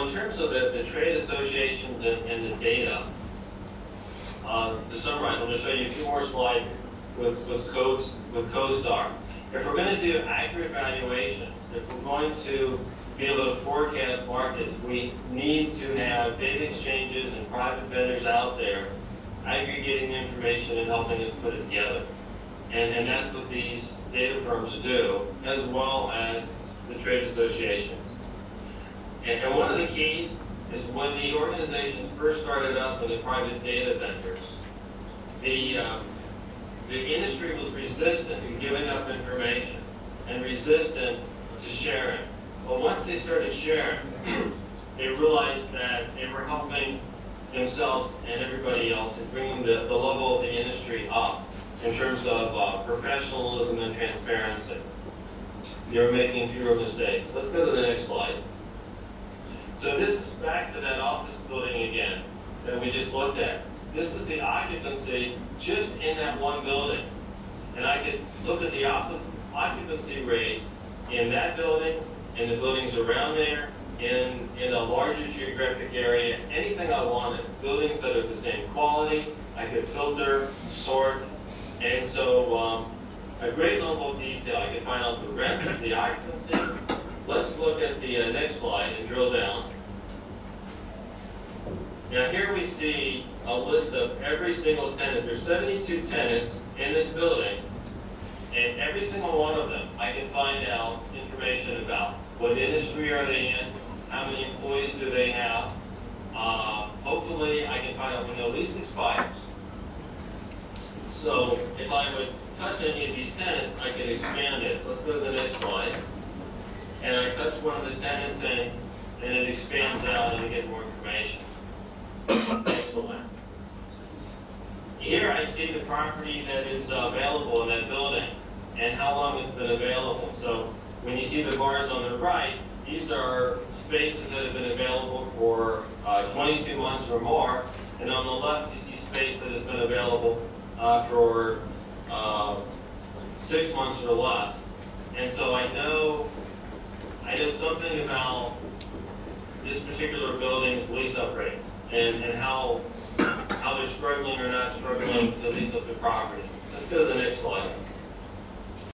So in terms of the trade associations and the data, to summarize, I'm going to show you a few more slides with CoStar. If we're going to do accurate valuations, if we're going to be able to forecast markets, we need to have data exchanges and private vendors out there aggregating information and helping us put it together. And that's what these data firms do, as well as the trade associations. And one of the keys is when the organizations first started up with the private data vendors, the industry was resistant to giving up information and resistant to sharing. But once they started sharing, they realized that they were helping themselves and everybody else in bringing the level of the industry up in terms of professionalism and transparency. They were making fewer mistakes. Let's go to the next slide. So this is back to that office building again that we just looked at. This is the occupancy just in that one building. And I could look at the occupancy rate in that building, and the buildings around there, in a larger geographic area, anything I wanted. Buildings that are the same quality, I could filter, sort, and so a great level of detail. I could find out the rent, the occupancy. Let's look at the next slide and drill down. Now here we see a list of every single tenant. There's 72 tenants in this building, and every single one of them I can find out information about. What industry are they in? How many employees do they have? Hopefully I can find out when the lease expires. So if I would touch any of these tenants, I could expand it. Let's go to the next slide. And I touch one of the tenants and it expands out and I get more information. Excellent. Here I see the property that is available in that building and how long it's been available. So when you see the bars on the right, these are spaces that have been available for 22 months or more. And on the left, you see space that has been available for 6 months or less. And so I know something about this particular building's lease-up rate and how they're struggling or not struggling to lease up the property. Let's go to the next slide.